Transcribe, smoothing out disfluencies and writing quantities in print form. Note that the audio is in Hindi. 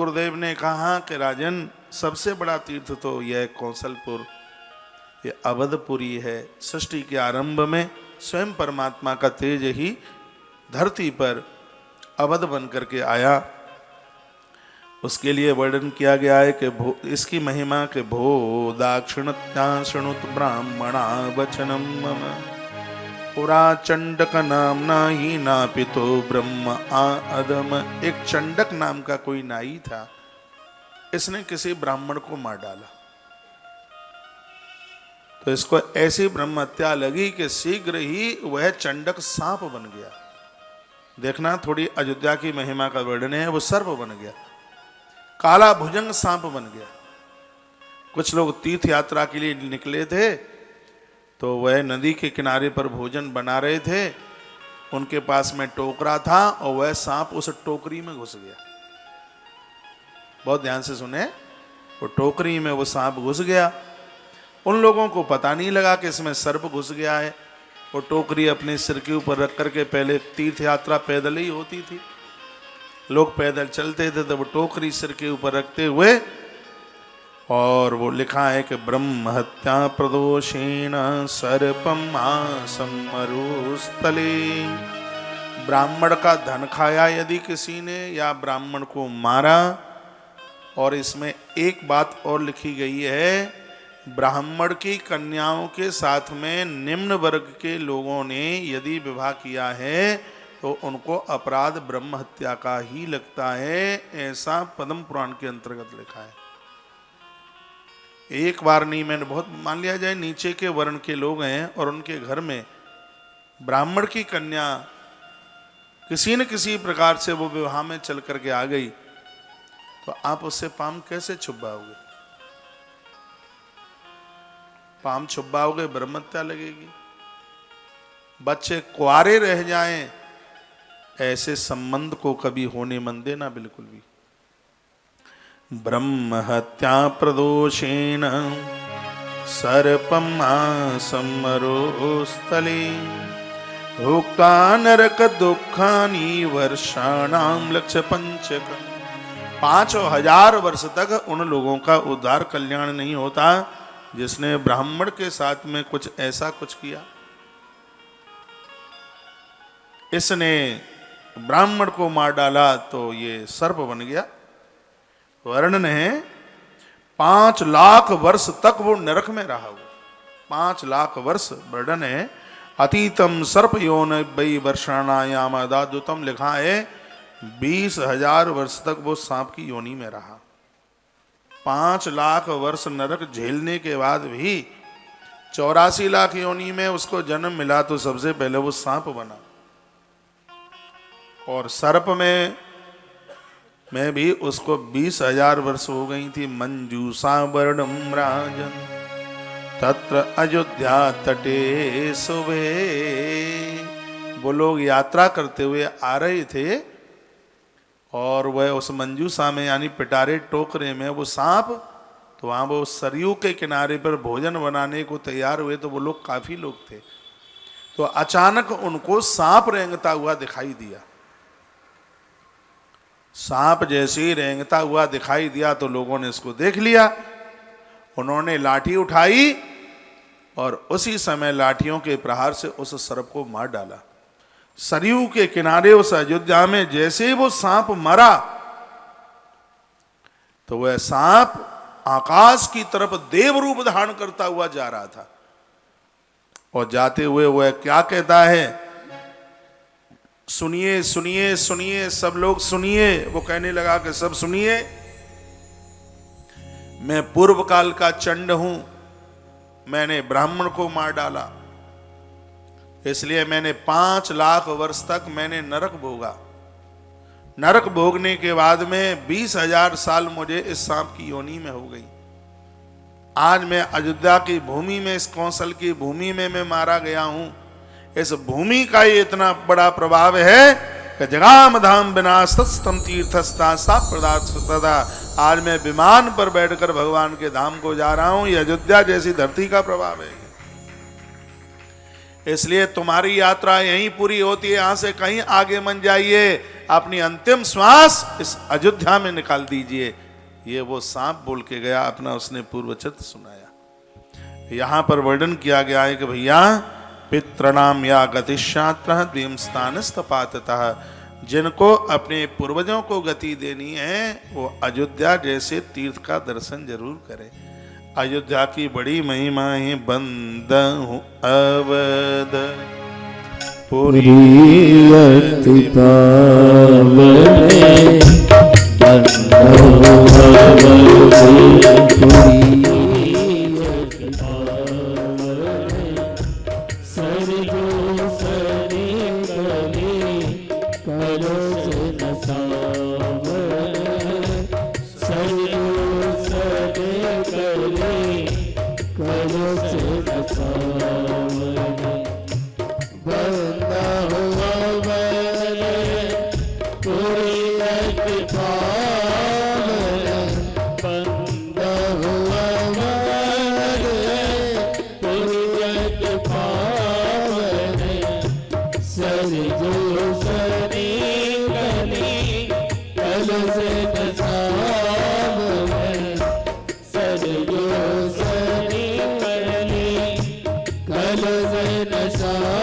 गुरुदेव ने कहा कि राजन, सबसे बड़ा तीर्थ तो यह कौशलपुर, ये अवधपुरी है। सृष्टि के आरंभ में स्वयं परमात्मा का तेज ही धरती पर अवध बन करके आया। उसके लिए वर्णन किया गया है कि इसकी महिमा के भो दाक्षिणत्या शृणुत ब्राह्मणा वचनम मम पुरा चंडक नामना ही नापितो ब्रह्म आदम। एक चंडक नाम का कोई नाई था, इसने किसी ब्राह्मण को मार डाला, तो इसको ऐसी ब्रह्म हत्या लगी कि शीघ्र ही वह चंडक सांप बन गया। देखना, थोड़ी अयोध्या की महिमा का वर्णन है, वो सर्प बन गया, काला भुजंग सांप बन गया। कुछ लोग तीर्थ यात्रा के लिए निकले थे, तो वह नदी के किनारे पर भोजन बना रहे थे, उनके पास में टोकरा था और वह सांप उस टोकरी में घुस गया। बहुत ध्यान से सुने, वो टोकरी में वो सांप घुस गया। उन लोगों को पता नहीं लगा कि इसमें सर्प घुस गया है। वो टोकरी अपने सिर के ऊपर रख करके, पहले तीर्थ यात्रा पैदल ही होती थी, लोग पैदल चलते थे, तो वो टोकरी सिर के ऊपर रखते हुए, और वो लिखा है कि ब्रह्म हत्या प्रदोषेण सर्पम आसमरुस्थले। ब्राह्मण का धन खाया यदि किसी ने, या ब्राह्मण को मारा। और इसमें एक बात और लिखी गई है, ब्राह्मण की कन्याओं के साथ में निम्न वर्ग के लोगों ने यदि विवाह किया है तो उनको अपराध ब्रह्म हत्या का ही लगता है, ऐसा पद्म पुराण के अंतर्गत लिखा है। एक बार नहीं, मैंने बहुत, मान लिया जाए नीचे के वर्ण के लोग हैं और उनके घर में ब्राह्मण की कन्या किसी न किसी प्रकार से वो विवाह में चल करके आ गई, तो आप उससे पाम कैसे छुपाओगे? पाम छुपाओगे, ब्रह्म हत्या लगेगी। बच्चे कुंवारे रह जाएं, ऐसे संबंध को कभी होने मन देना बिल्कुल भी। ब्रह्म हत्या प्रदोषेण सर्पम आसमरोस्थले भुक्ता नरक दुखानि वर्षाणाम लक्ष्य पंचक। 5000 वर्ष तक उन लोगों का उद्धार कल्याण नहीं होता जिसने ब्राह्मण के साथ में कुछ ऐसा कुछ किया। इसने ब्राह्मण को मार डाला तो ये सर्प बन गया। वर्णन है 5 लाख वर्ष तक वो नरक में रहा। वो 5 लाख वर्ष वर्णन है। अतीतम सर्प योन वै वर्षाणायाम अदादुतम, लिखा है 20,000 वर्ष तक वो सांप की योनि में रहा। 5 लाख वर्ष नरक झेलने के बाद भी 84 लाख योनि में उसको जन्म मिला, तो सबसे पहले वो सांप बना। और सर्प में भी उसको 20,000 वर्ष हो गई थी। मंजूषा वर्णम राजन तत्र अयोध्या तटे सुबे। वो लोग यात्रा करते हुए आ रहे थे और वह उस मंजूषा में यानी पिटारे टोकरे में वो सांप, तो वहाँ वो सरयू के किनारे पर भोजन बनाने को तैयार हुए, तो वो लोग काफ़ी लोग थे। तो अचानक उनको सांप रेंगता हुआ दिखाई दिया। सांप जैसे ही रेंगता हुआ दिखाई दिया तो लोगों ने इसको देख लिया। उन्होंने लाठी उठाई और उसी समय लाठियों के प्रहार से उस सर्प को मार डाला। सरयू के किनारे उस अयोध्या में जैसे ही वो सांप मरा तो वह सांप आकाश की तरफ देव रूप धारण करता हुआ जा रहा था। और जाते हुए वह क्या कहता है, सुनिए सुनिए सुनिए, सब लोग सुनिए। वो कहने लगा कि सब सुनिए, मैं पूर्व काल का चंड हूं, मैंने ब्राह्मण को मार डाला, इसलिए मैंने 5 लाख वर्ष तक मैंने नरक भोगा। नरक भोगने के बाद में 20,000 साल मुझे इस सांप की योनि में हो गई। आज मैं अयोध्या की भूमि में, इस कौशल की भूमि में मैं मारा गया हूं। इस भूमि का ये इतना बड़ा प्रभाव है कि जगाम धाम विनाशतम तीर्थस्था प्रदा। आज मैं विमान पर बैठकर भगवान के धाम को जा रहा हूं। ये अयोध्या जैसी धरती का प्रभाव है। इसलिए तुम्हारी यात्रा यहीं पूरी होती है, यहां से कहीं आगे मन जाइए, अपनी अंतिम श्वास इस अयोध्या में निकाल दीजिए। ये वो सांप बोल के गया, अपना उसने पूर्वचित सुनाया। यहां पर वर्णन किया गया है कि भैया पितृणाम या गतिशात्र द्वीम स्थानस्तपाततः, जिनको अपने पूर्वजों को गति देनी है वो अयोध्या जैसे तीर्थ का दर्शन जरूर करें। अयोध्या की बड़ी महिमा है। बंदहु अवध पुरी अति पावने, बंदहु अवध पुरी कल से नशा